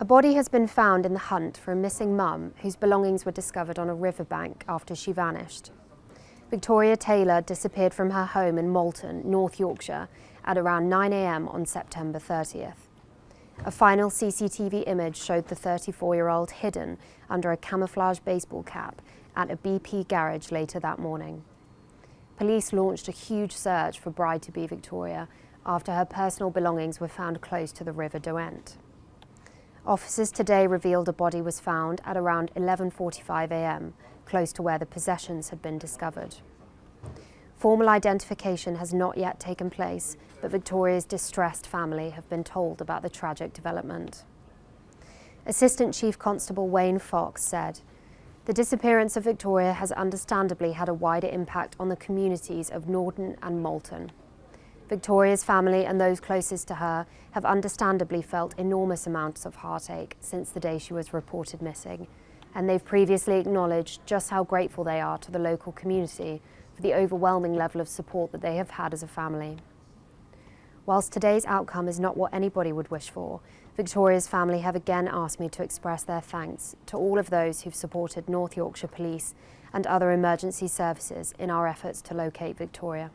A body has been found in the hunt for a missing mum whose belongings were discovered on a riverbank after she vanished. Victoria Taylor disappeared from her home in Malton, North Yorkshire, at around 9 a.m. on September 30th. A final CCTV image showed the 34-year-old hidden under a camouflage baseball cap at a BP garage later that morning. Police launched a huge search for bride-to-be Victoria after her personal belongings were found close to the River Derwent. Officers today revealed a body was found at around 11:45 a.m, close to where the possessions had been discovered. Formal identification has not yet taken place, but Victoria's distressed family have been told about the tragic development. Assistant Chief Constable Wayne Fox said, "The disappearance of Victoria has understandably had a wider impact on the communities of Norton and Malton. Victoria's family and those closest to her have understandably felt enormous amounts of heartache since the day she was reported missing, and they've previously acknowledged just how grateful they are to the local community for the overwhelming level of support that they have had as a family. Whilst today's outcome is not what anybody would wish for, Victoria's family have again asked me to express their thanks to all of those who've supported North Yorkshire Police and other emergency services in our efforts to locate Victoria.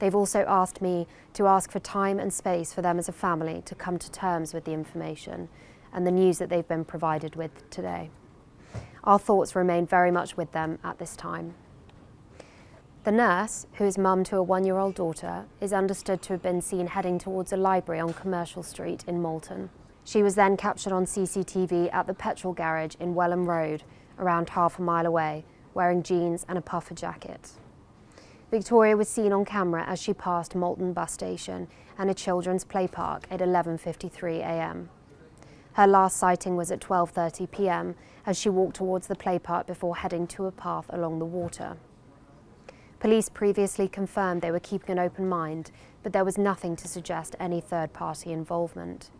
They've also asked me to ask for time and space for them as a family to come to terms with the information and the news that they've been provided with today. Our thoughts remain very much with them at this time." The nurse, who is mum to a 1-year-old daughter, is understood to have been seen heading towards a library on Commercial Street in Malton. She was then captured on CCTV at the petrol garage in Welham Road, around half a mile away, wearing jeans and a puffer jacket. Victoria was seen on camera as she passed Malton bus station and a children's play park at 11:53 a.m. Her last sighting was at 12:30 p.m. as she walked towards the play park before heading to a path along the water. Police previously confirmed they were keeping an open mind, but there was nothing to suggest any third-party involvement.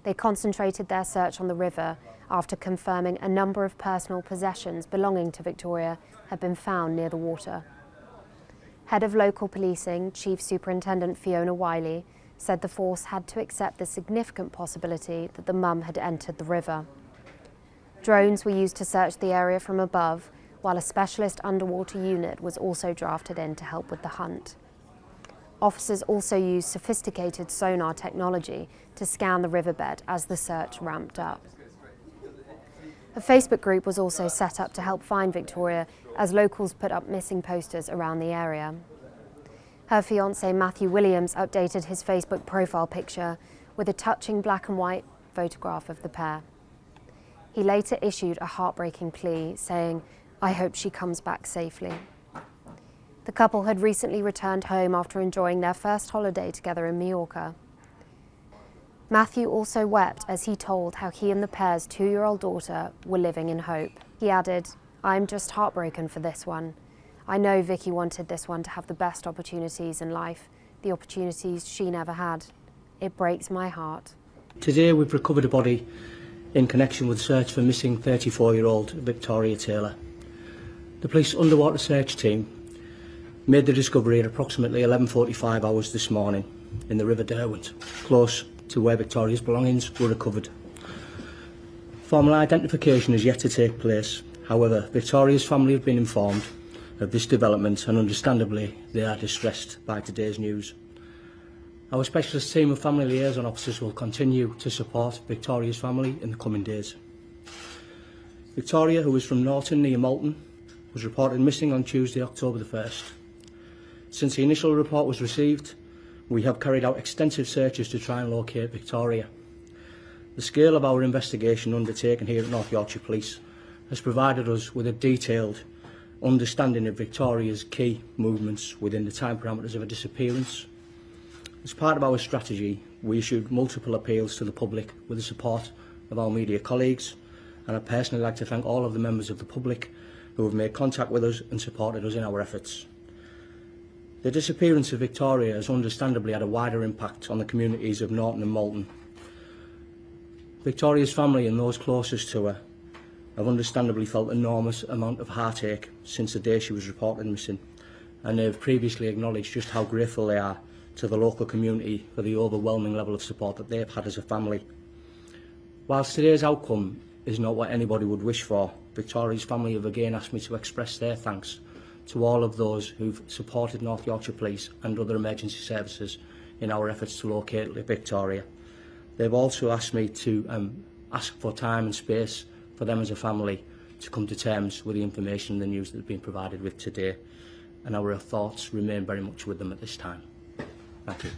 They concentrated their search on the river after confirming a number of personal possessions belonging to Victoria had been found near the water. Head of Local Policing, Chief Superintendent Fiona Wiley, said the force had to accept the significant possibility that the mum had entered the river. Drones were used to search the area from above, while a specialist underwater unit was also drafted in to help with the hunt. Officers also used sophisticated sonar technology to scan the riverbed as the search ramped up. A Facebook group was also set up to help find Victoria as locals put up missing posters around the area. Her fiancé Matthew Williams updated his Facebook profile picture with a touching black and white photograph of the pair. He later issued a heartbreaking plea saying, "I hope she comes back safely." The couple had recently returned home after enjoying their first holiday together in Mallorca. Matthew also wept as he told how he and the pair's 2-year-old daughter were living in hope. He added, "I'm just heartbroken for this one. I know Vicky wanted this one to have the best opportunities in life, the opportunities she never had. It breaks my heart." Today we've recovered a body in connection with search for missing 34-year-old Victoria Taylor. The police underwater search team made the discovery at approximately 11:45 hours this morning in the River Derwent, close to where Victoria's belongings were recovered. Formal identification is yet to take place. However, Victoria's family have been informed of this development and understandably they are distressed by today's news. Our specialist team of family liaison officers will continue to support Victoria's family in the coming days. Victoria, who is from Norton near Malton, was reported missing on Tuesday, October the 1st. Since the initial report was received, we have carried out extensive searches to try and locate Victoria. The scale of our investigation undertaken here at North Yorkshire Police has provided us with a detailed understanding of Victoria's key movements within the time parameters of a disappearance. As part of our strategy, we issued multiple appeals to the public with the support of our media colleagues, and I'd personally like to thank all of the members of the public who have made contact with us and supported us in our efforts. The disappearance of Victoria has understandably had a wider impact on the communities of Norton and Malton. Victoria's family and those closest to her have understandably felt an enormous amount of heartache since the day she was reported missing, and they have previously acknowledged just how grateful they are to the local community for the overwhelming level of support that they have had as a family. Whilst today's outcome is not what anybody would wish for, Victoria's family have again asked me to express their thanks to all of those who've supported North Yorkshire Police and other emergency services in our efforts to locate Victoria. They've also asked me to ask for time and space for them as a family to come to terms with the information and the news that they've been provided with today, and our thoughts remain very much with them at this time. Thank you.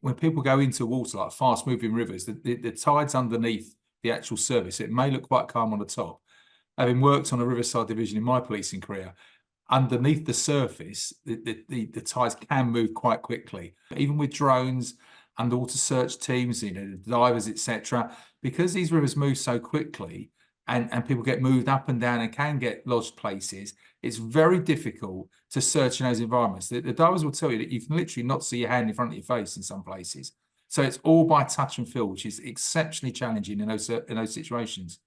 When people go into water like fast-moving rivers, the tides underneath the actual surface, it may look quite calm on the top. Having worked on a riverside division in my policing career, underneath the surface, the tides can move quite quickly. Even with drones, underwater search teams, you know, the divers, etc., because these rivers move so quickly and people get moved up and down and can get lodged places, it's very difficult to search in those environments. The divers will tell you that you can literally not see your hand in front of your face in some places. So it's all by touch and feel, which is exceptionally challenging in those situations.